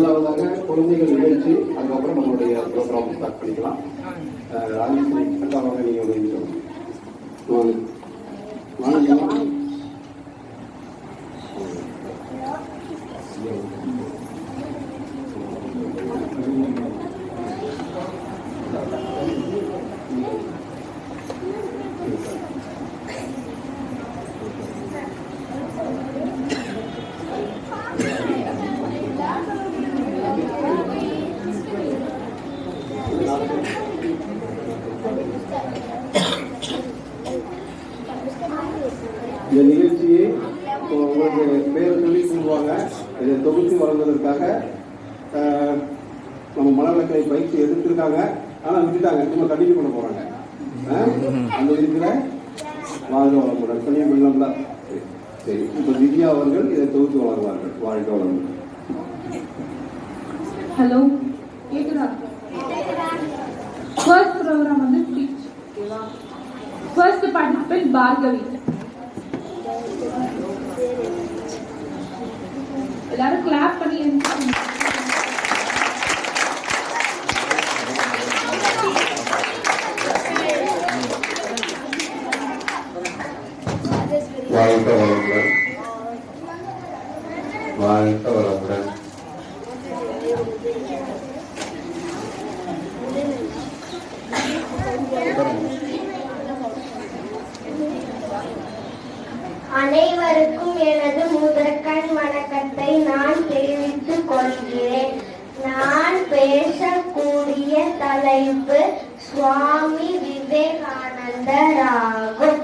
முதலாவதாக குழந்தைகள் நிகழ்ச்சி, அதுக்கப்புறம் நம்மளுடைய ப்ரோக்ராம் ஸ்டார்ட் பண்ணிக்கலாம். ராஜேஸ்வரி அக்காவாக நீங்கள் ஒரு நிமிஷம் இந்த நிகழ்ச்சியை உங்களுக்கு பேர் சொல்லி சொல்லுவாங்க. இதை தொகுத்து வழங்குவதற்காக நம்ம மனவளக்கலை பயிற்சி எடுத்திருக்காங்க, ஆனால் விட்டுட்டாங்க. நம்ம கண்டினியூ பண்ண போறாங்க. அந்த இருக்கிற வாழ்க வளமுடன் சொல்லி பண்ணலாம்ல. சரி, இப்போ திவ்யா அவர்கள் இதை தொகுத்து வழங்குவார்கள். வாழ்க வளமுடன். ஹலோ, கேக்குதா? ஃபர்ஸ்ட் ப்ரோக்ராம் வந்து ஸ்பீச். First participant Bhargavi. எல்லாரும் கிளாப் பண்ணி வாழ்க வளமுடன். வாழ்க வளமுடன். அனைவருக்கும் எனது முதற்கண் வணக்கத்தை நான் தெரிவித்துக் கொள்கிறேன். நான் பேசக்கூடிய தலைப்பு சுவாமி விவேகானந்தர் ஆகும்.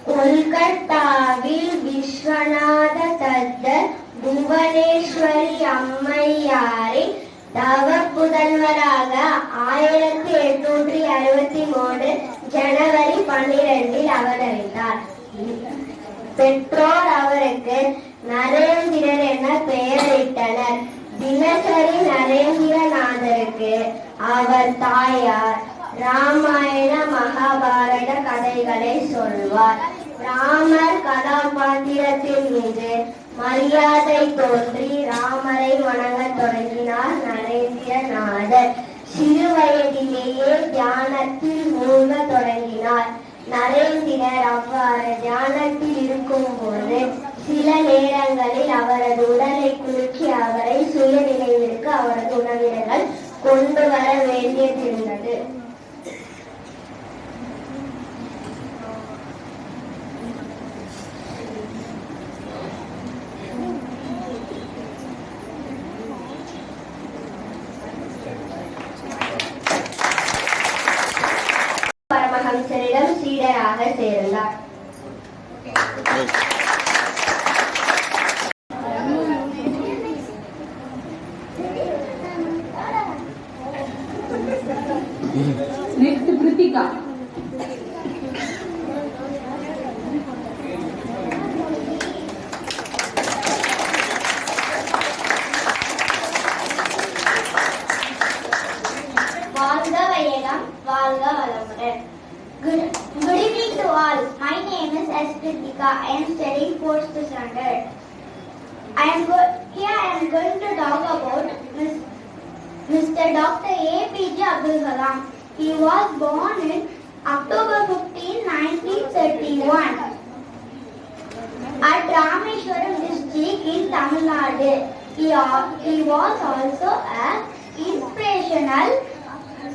கொல்கத்தாவில் விஸ்வநாத தத்தர் புவனேஸ்வரி அம்மையாரின் தவ புதல்வராக 1863 ஜனவரி 12 அவதரித்தார். பெற்றோர் அவருக்கு நரேந்திரன் என பெயரிட்டனர். தினசரி நரேந்திரநாதருக்கு அவர் தாயார் ராமாயண மகாபாரத கதைகளை சொல்வார். ராமர் கதாபாத்திரத்தின் மீது மரியாதை தோன்றி ராமரை வணங்கத் தொடங்கினார் நரேந்திரநாதர். சிறு வயதிலேயே தியானத்தில் மூழ்க தொடங்கினார். நரேந்திரர் அவ்வாறு தியானத்தில் இருக்கும் போது சில நேரங்களில் அவரது உடலை குலுக்கி அவரை சுய நினைவிற்கு அவரது உணவினர்கள் கொண்டு வர வேண்டியதிருந்தது. பரமஹம்சரிடம் சீடராக சேர்ந்தார். நெக்ஸ்ட் கிருத்திகா. வாழ்க வையகம், வாழ்க வளமுடன். Good evening to all. My name is S. Kritika. I am studying 4th standard. Here I am going to talk about Mr. Dr. APJ Abdul Kalam. He was born in October 15, 1931 at Rameshwaram district in Tamil Nadu. He was also an inspirational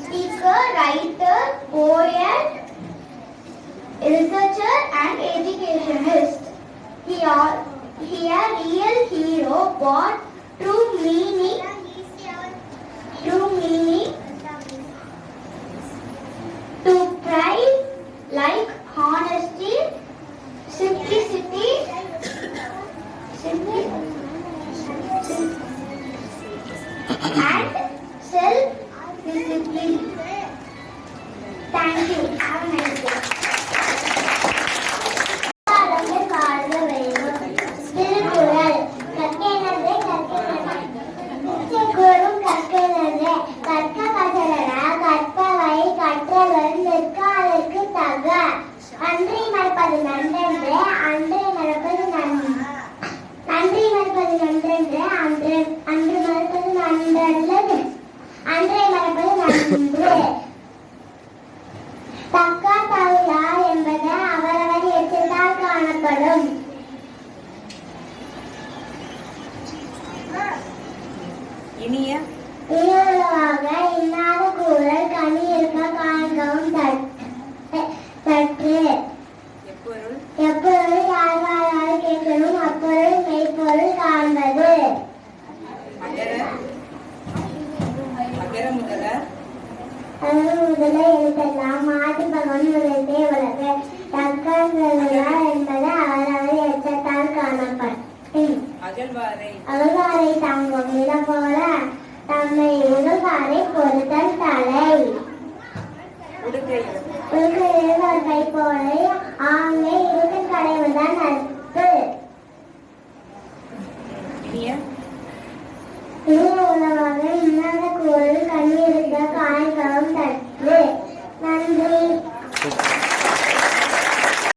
speaker, writer, poet, researcher and educationist. He a real hero, but true meaning to pride like honesty, simplicity and self-discipline. Thank you. Have a nice day. Thirukkural. கற்கனவே கற்க கசடர கற்பவை கற்றவர் நிற்காதற்கு தக. அன்றி மறப்பது நன்றென்று அன்று மறப்பது நன்றி மறப்பது நன்றென்று அன்று மறப்பது நன்று. இனிய இனியுள்ளவாக இன்னாத கூறல் கனி இருக்க காண்கவும் தற்று எப்பொருள் எப்பொருள் யாரால் கேட்கணும் அப்பொருள் மெய்ப்பொருள் காண்பது. அகர அகர முதல அது முதல எழுத்தெல்லாம் மாட்டு பகவன் முதலே உலக தக்கங்களால் என்பது அவரவர் எச்சத்தால் காணப்படும். அகழ்வாரை தாங்கும் இடம் போல தம்மை உகழ்வாரை பொறுத்தல் தலை. உடுக்கை போல ஆண்மை இருக்கும் களைவுதான் நட்பு. இனிய உணவாக இன்னாத கூறல் கண்ணீருக்க காய்கவும் தற்று. நன்றி.